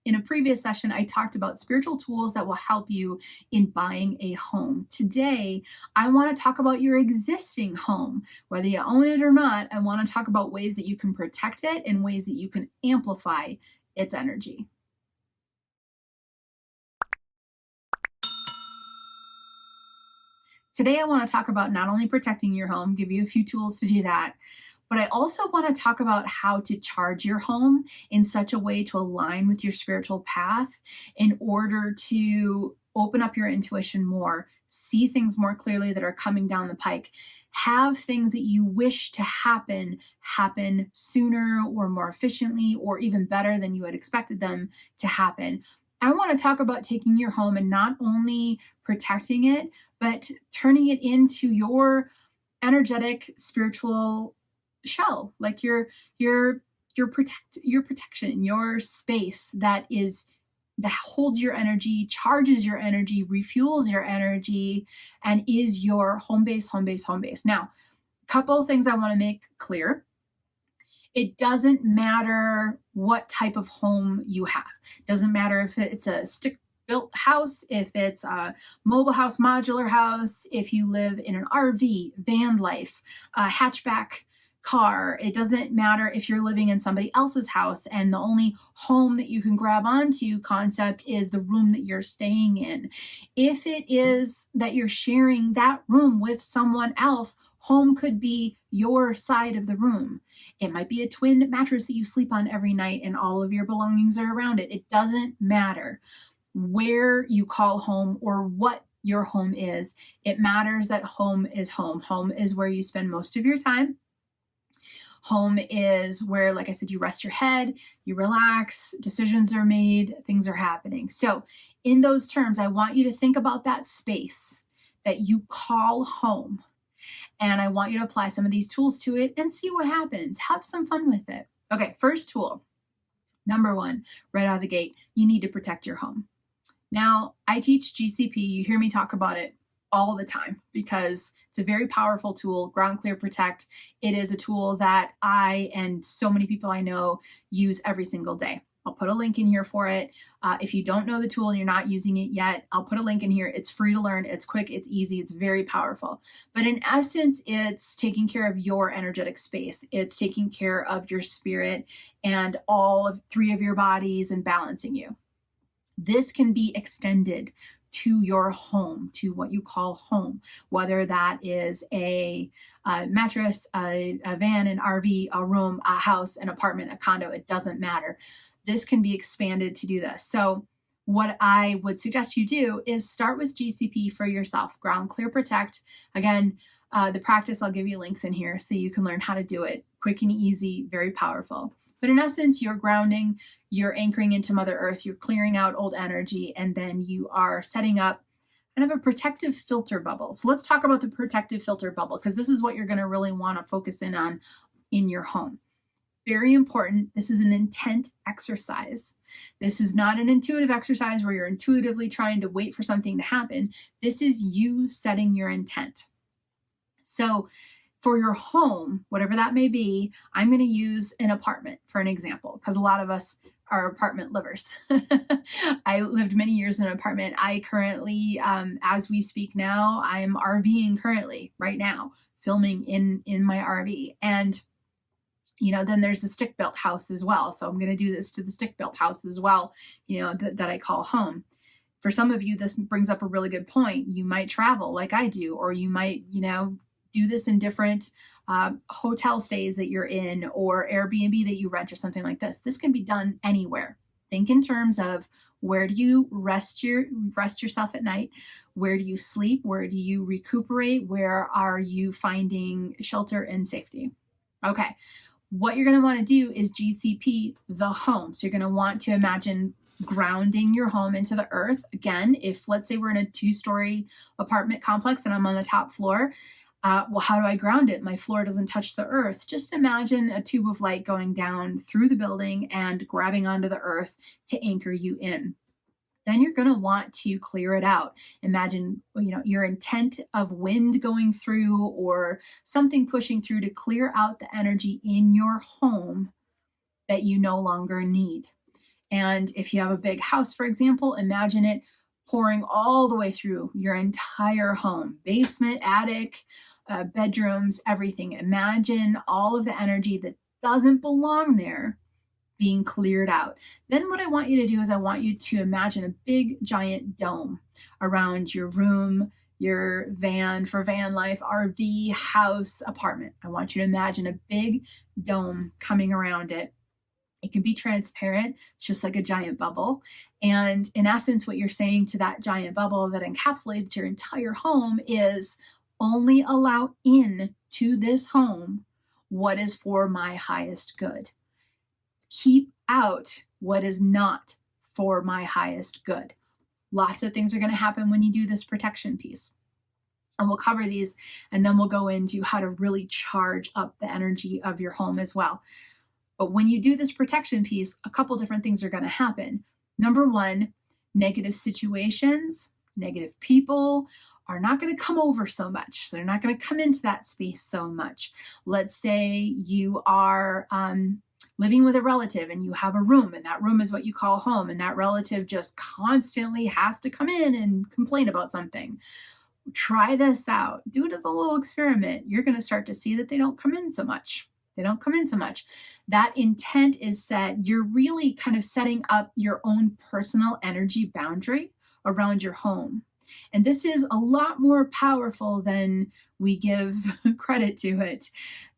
In a previous session, I talked about spiritual tools that will help you in buying a home. Today, I want to talk about your existing home. Whether you own it or not, I want to talk about ways that you can protect it and ways that you can amplify its energy. Today, I want to talk about not only protecting your home, give you a few tools to do that, but I also want to talk about how to charge your home in such a way to align with your spiritual path in order to open up your intuition more, see things more clearly that are coming down the pike, have things that you wish to happen sooner or more efficiently or even better than you had expected them to happen. I want to talk about taking your home and not only protecting it, but turning it into your energetic spiritual shell, like your protection, your space that holds your energy, charges your energy, refuels your energy, and is your home base, home base, home base. Now, a couple of things I want to make clear. It doesn't matter what type of home you have. It doesn't matter if it's a stick built house, if it's a mobile house, modular house, if you live in an RV, van life, a hatchback car. It doesn't matter if you're living in somebody else's house and the only home that you can grab onto concept is the room that you're staying in. If it is that you're sharing that room with someone else, home could be your side of the room. It might be a twin mattress that you sleep on every night and all of your belongings are around it. It doesn't matter where you call home or what your home is. It matters that home is home. Home is where you spend most of your time. Home is where, like I said, you rest your head, you relax, decisions are made, things are happening. So in those terms, I want you to think about that space that you call home. And I want you to apply some of these tools to it and see what happens. Have some fun with it. Okay, first tool. Number one, right out of the gate, you need to protect your home. Now, I teach GCP. You hear me talk about it all the time because it's a very powerful tool, Ground Clear Protect. It is a tool that I and so many people I know use every single day. I'll put a link in here for it. If you don't know the tool and you're not using it yet, I'll put a link in here. It's free to learn. It's quick. It's easy. It's very powerful. But in essence, it's taking care of your energetic space. It's taking care of your spirit and all of three of your bodies and balancing you. This can be extended to your home, to what you call home, whether that is a mattress, a van, an RV, a room, a house, an apartment, a condo, it doesn't matter. This can be expanded to do this. So what I would suggest you do is start with GCP for yourself, Ground Clear Protect. Again, the practice, I'll give you links in here so you can learn how to do it. Quick and easy, very powerful. But in essence, you're grounding, you're anchoring into Mother Earth, you're clearing out old energy, and then you are setting up kind of a protective filter bubble. So let's talk about the protective filter bubble, because this is what you're going to really want to focus in on in your home. Very important. This is an intent exercise. This is not an intuitive exercise where you're intuitively trying to wait for something to happen. This is you setting your intent. So for your home, whatever that may be, I'm going to use an apartment for an example, because a lot of us are apartment livers. I lived many years in an apartment. I currently, as we speak now, I'm RVing currently, right now, filming in my RV. And then there's the stick-built house as well. So I'm going to do this to the stick-built house as well, that I call home. For some of you, this brings up a really good point. You might travel like I do, or you might, do this in different hotel stays that you're in or Airbnb that you rent or something like this. This can be done anywhere. Think in terms of where do you rest yourself at night? Where do you sleep? Where do you recuperate? Where are you finding shelter and safety? Okay. What you're going to want to do is GCP the home. So you're going to want to imagine grounding your home into the earth. Again, if let's say we're in a 2-story apartment complex and I'm on the top floor, well, how do I ground it? My floor doesn't touch the earth. Just imagine a tube of light going down through the building and grabbing onto the earth to anchor you in. Then you're going to want to clear it out. Imagine, your intent of wind going through or something pushing through to clear out the energy in your home that you no longer need. And if you have a big house, for example, imagine it pouring all the way through your entire home, basement, attic, bedrooms, everything. Imagine all of the energy that doesn't belong there being cleared out. Then what I want you to do is I want you to imagine a big giant dome around your room, your van, for van life, RV, house, apartment. I want you to imagine a big dome coming around it. It can be transparent. It's just like a giant bubble. And in essence, what you're saying to that giant bubble that encapsulates your entire home is only allow in to this home what is for my highest good. Keep out what is not for my highest good. Lots of things are going to happen when you do this protection piece. And we'll cover these, and then we'll go into how to really charge up the energy of your home as well. But when you do this protection piece, a couple different things are going to happen. Number one, negative situations, negative people are not going to come over so much. So they're not going to come into that space so much. Let's say you are living with a relative and you have a room, and that room is what you call home, and that relative just constantly has to come in and complain about something. Try this out. Do it as a little experiment. You're going to start to see that they don't come in so much. They don't come in so much. That intent is set. You're really kind of setting up your own personal energy boundary around your home. And this is a lot more powerful than we give credit to it.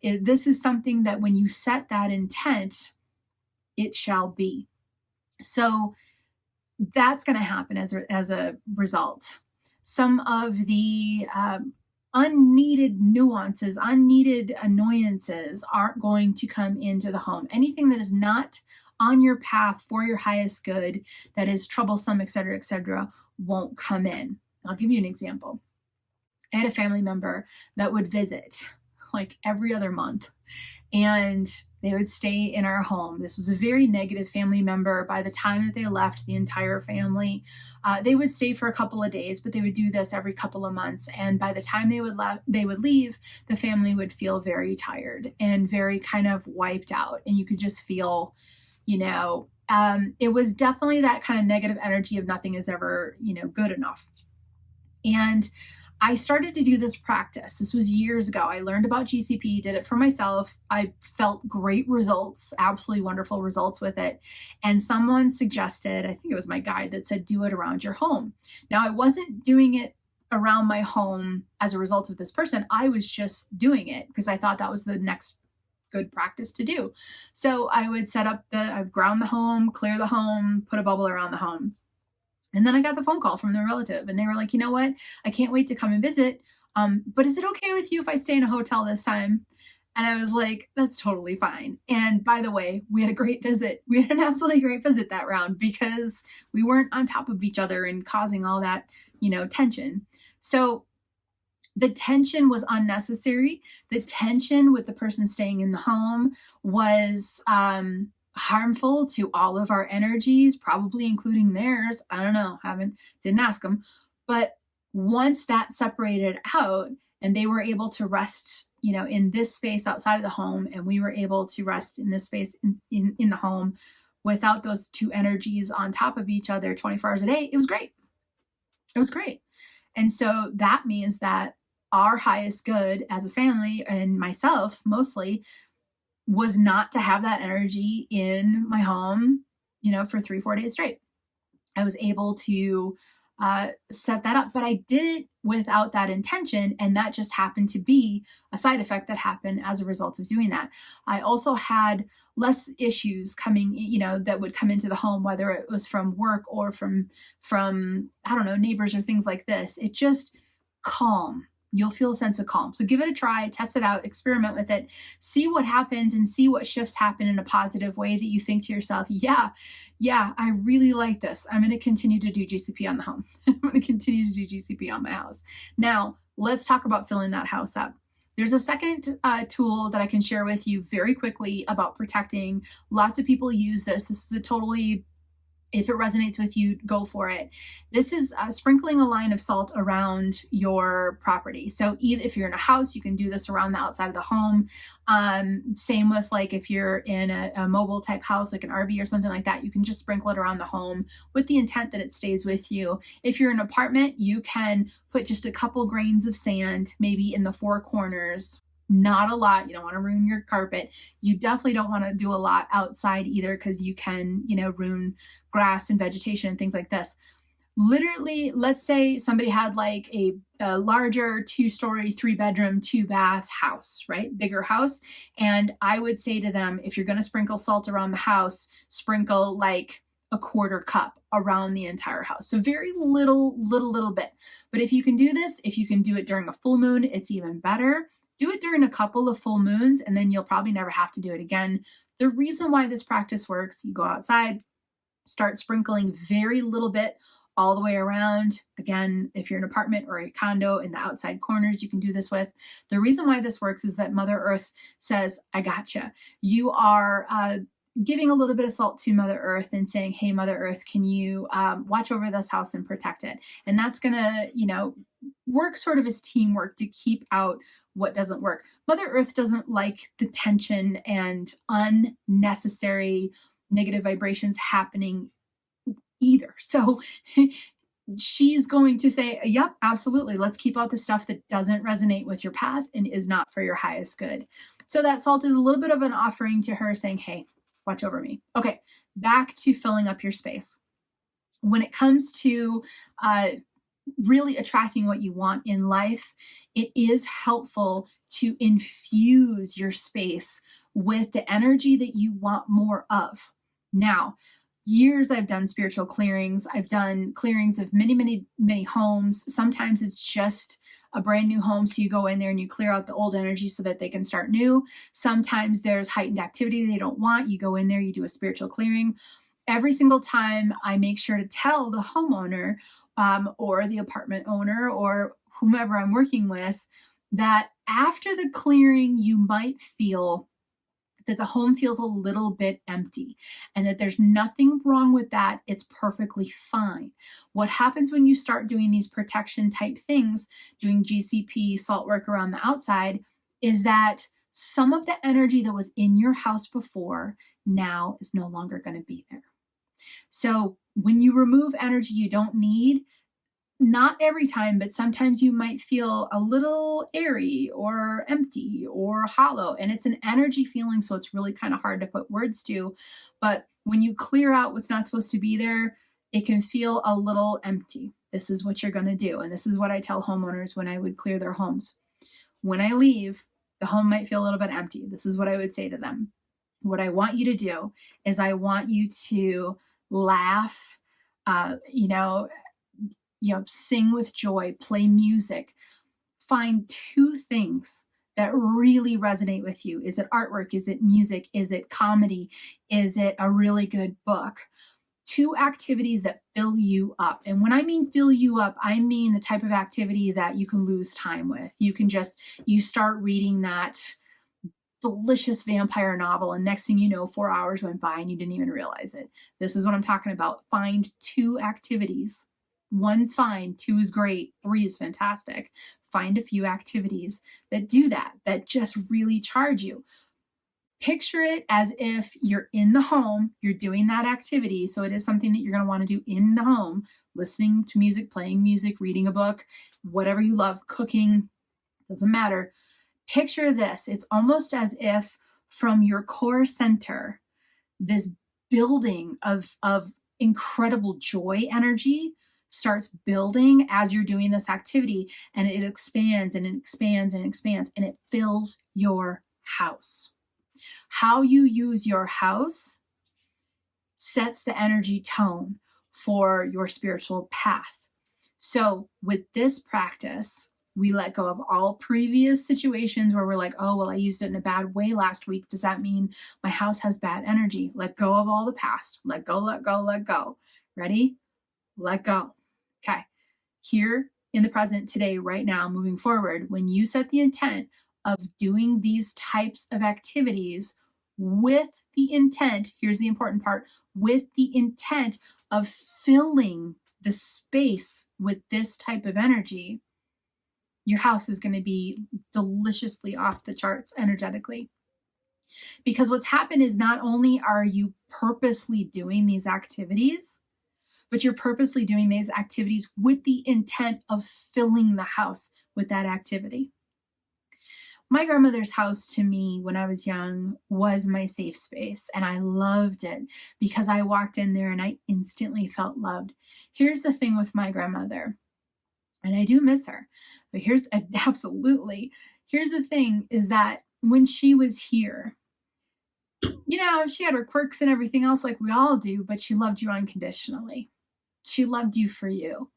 This is something that when you set that intent, it shall be. So that's going to happen as a result. Some of the unneeded nuances, unneeded annoyances aren't going to come into the home. Anything that is not on your path for your highest good, that is troublesome, etc., won't come in. I'll give you an example. I had a family member that would visit like every other month, and they would stay in our home. This was a very negative family member. By the time that they left, the entire family, they would stay for a couple of days, but they would do this every couple of months. And by the time they would leave, the family would feel very tired and very kind of wiped out. And you could just feel, it was definitely that kind of negative energy of nothing is ever, good enough. And I started to do this practice. This was years ago. I learned about GCP, did it for myself. I felt great results, absolutely wonderful results with it. And someone suggested, I think it was my guide, that said, do it around your home. Now, I wasn't doing it around my home as a result of this person. I was just doing it because I thought that was the next good practice to do. So I would I'd ground the home, clear the home, put a bubble around the home. And then I got the phone call from the relative, and they were like, you know what? I can't wait to come and visit. But is it okay with you if I stay in a hotel this time? And I was like, that's totally fine. And by the way, we had a great visit. We had an absolutely great visit that round because we weren't on top of each other and causing all that, tension. So the tension was unnecessary. The tension with the person staying in the home was harmful to all of our energies, probably including theirs. I don't know, didn't ask them. But once that separated out and they were able to rest, in this space outside of the home, and we were able to rest in this space in the home without those two energies on top of each other 24 hours a day, it was great. It was great. And so that means that our highest good as a family, and myself mostly, was not to have that energy in my home, for 3-4 days straight. I was able to set that up, but I did it without that intention. And that just happened to be a side effect that happened as a result of doing that. I also had less issues coming, that would come into the home, whether it was from work or from, I don't know, neighbors or things like this. It just calm. You'll feel a sense of calm. So give it a try, test it out, experiment with it, see what happens, and see what shifts happen in a positive way that you think to yourself, yeah, I really like this. I'm going to continue to do GCP on the home. I'm going to continue to do GCP on my house. Now, let's talk about filling that house up. There's a second tool that I can share with you very quickly about protecting. Lots of people use this. This is a totally If it resonates with you, go for it. This is sprinkling a line of salt around your property. So if you're in a house, you can do this around the outside of the home. Same with like if you're in a mobile type house, like an RV or something like that, you can just sprinkle it around the home with the intent that it stays with you. If you're in an apartment, you can put just a couple grains of sand, maybe in the four corners. Not a lot. You don't want to ruin your carpet. You definitely don't want to do a lot outside either, because you can, ruin grass and vegetation and things like this. Literally, let's say somebody had like a larger 2-story, 3-bedroom, 2-bath house, right? Bigger house. And I would say to them, if you're going to sprinkle salt around the house, sprinkle like a 1/4 cup around the entire house. So very little bit. But if you can do this, if you can do it during a full moon, it's even better. Do it during a couple of full moons, and then you'll probably never have to do it again. The reason why this practice works, you go outside, start sprinkling very little bit all the way around. Again, if you're an apartment or a condo, in the outside corners, you can do this with. The reason why this works is that Mother Earth says, I gotcha. You are giving a little bit of salt to Mother Earth and saying, hey, Mother Earth, can you watch over this house and protect it? And that's going to, work sort of as teamwork to keep out what doesn't work. Mother Earth doesn't like the tension and unnecessary negative vibrations happening either. So she's going to say, yep, absolutely. Let's keep out the stuff that doesn't resonate with your path and is not for your highest good. So that salt is a little bit of an offering to her saying, hey, watch over me. Okay, back to filling up your space. When it comes to really attracting what you want in life, it is helpful to infuse your space with the energy that you want more of. Now, years I've done spiritual clearings. I've done clearings of many homes. Sometimes it's just a brand new home, so you go in there and you clear out the old energy so that they can start new. Sometimes there's heightened activity they don't want. You go in there, you do a spiritual clearing. Every single time I make sure to tell the homeowner or the apartment owner or whomever I'm working with that after the clearing, you might feel that the home feels a little bit empty and that there's nothing wrong with that. It's perfectly fine. What happens when you start doing these protection type things, doing GCP, salt work around the outside, is that some of the energy that was in your house before now is no longer going to be there. So when you remove energy you don't need, not every time, but sometimes you might feel a little airy or empty or hollow, and it's an energy feeling, so it's really kind of hard to put words to. But when you clear out what's not supposed to be there, it can feel a little empty. This is what you're going to do, and this is what I tell homeowners when I would clear their homes. When I leave, the home might feel a little bit empty. This is what I would say to them. What I want you to do is I want you to laugh, sing with joy, play music. Find 2 things that really resonate with you. Is it artwork? Is it music? Is it comedy? Is it a really good book? 2 activities that fill you up. And when I mean fill you up, I mean the type of activity that you can lose time with. You start reading that delicious vampire novel, and next thing you know, 4 hours went by and you didn't even realize it. This is what I'm talking about. Find 2 activities. 1's fine, 2 is great, 3 is fantastic. Find a few activities that do that just really charge you. Picture it as if you're in the home, you're doing that activity. So it is something that you're going to want to do in the home, listening to music, playing music, reading a book, whatever you love, cooking, doesn't matter. Picture this. It's almost as if from your core center, this building of incredible joy energy starts building as you're doing this activity, and it expands and it expands and expands, and it fills your house. How you use your house sets the energy tone for your spiritual path. So with this practice, we let go of all previous situations where we're like, oh, well, I used it in a bad way last week. Does that mean my house has bad energy? Let go of all the past. Let go, let go, let go. Ready? Let go. Okay. Here in the present, today, right now, moving forward, when you set the intent of doing these types of activities with the intent, here's the important part, with the intent of filling the space with this type of energy, your house is going to be deliciously off the charts energetically. Because what's happened is not only are you purposely doing these activities, but you're purposely doing these activities with the intent of filling the house with that activity. My grandmother's house to me when I was young was my safe space, and I loved it because I walked in there and I instantly felt loved. Here's the thing with my grandmother, and I do miss her, but here's the thing is that when she was here, she had her quirks and everything else like we all do, but she loved you unconditionally. She loved you for you.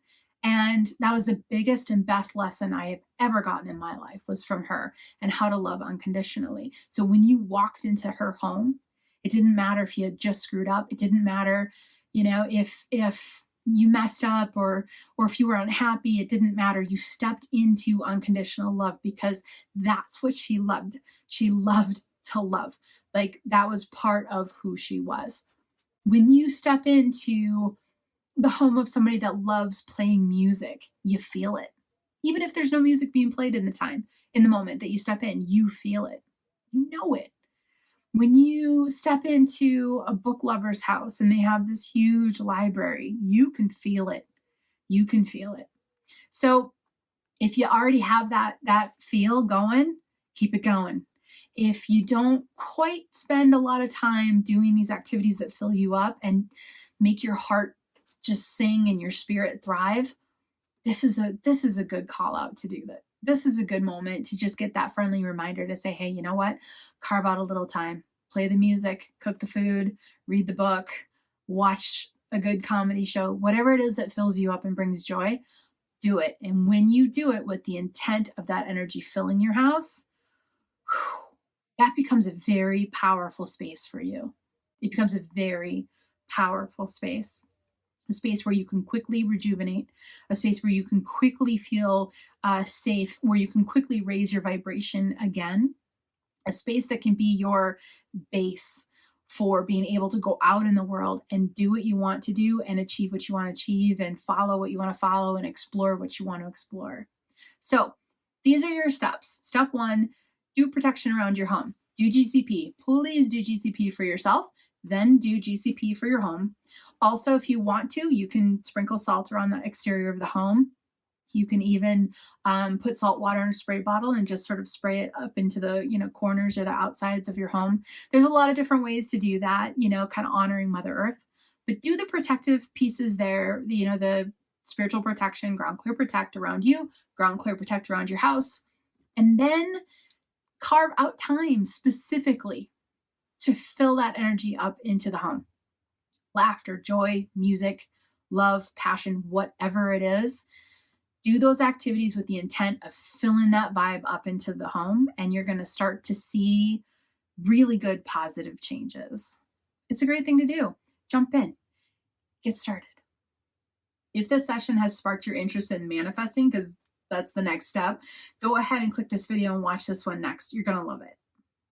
And that was the biggest and best lesson I have ever gotten in my life, was from her, and how to love unconditionally. So when you walked into her home, it didn't matter if you had just screwed up. It didn't matter, if you messed up or if you were unhappy. It didn't matter. You stepped into unconditional love because that's what she loved. She loved to love. Like, that was part of who she was. When you step into the home of somebody that loves playing music, you feel it. Even if there's no music being played in the moment that you step in, you feel it. You know it. When you step into a book lover's house and they have this huge library, you can feel it. You can feel it. So if you already have that feel going, keep it going. If you don't quite spend a lot of time doing these activities that fill you up and make your heart just sing and your spirit thrive, this is a good call out to do that. This is a good moment to just get that friendly reminder to say, hey, you know what? Carve out a little time, play the music, cook the food, read the book, watch a good comedy show, whatever it is that fills you up and brings joy, do it. And when you do it with the intent of that energy filling your house, that becomes a very powerful space for you. It becomes a very powerful space. A space where you can quickly rejuvenate, a space where you can quickly feel safe, where you can quickly raise your vibration again, a space that can be your base for being able to go out in the world and do what you want to do and achieve what you want to achieve and follow what you want to follow and explore what you want to explore. So these are your steps. Step 1, do protection around your home. Do GCP. Please do GCP for yourself, then do GCP for your home. Also, if you want to, you can sprinkle salt around the exterior of the home. You can even put salt water in a spray bottle and just sort of spray it up into the corners or the outsides of your home. There's a lot of different ways to do that, kind of honoring Mother Earth. But do the protective pieces there, the spiritual protection, ground clear protect around you, ground clear protect around your house, and then carve out time specifically to fill that energy up into the home. Laughter, joy, music, love, passion, whatever it is, do those activities with the intent of filling that vibe up into the home, and you're going to start to see really good positive changes. It's a great thing to do. Jump in, get started. If this session has sparked your interest in manifesting, because that's the next step, go ahead and click this video and watch this one next. You're going to love it.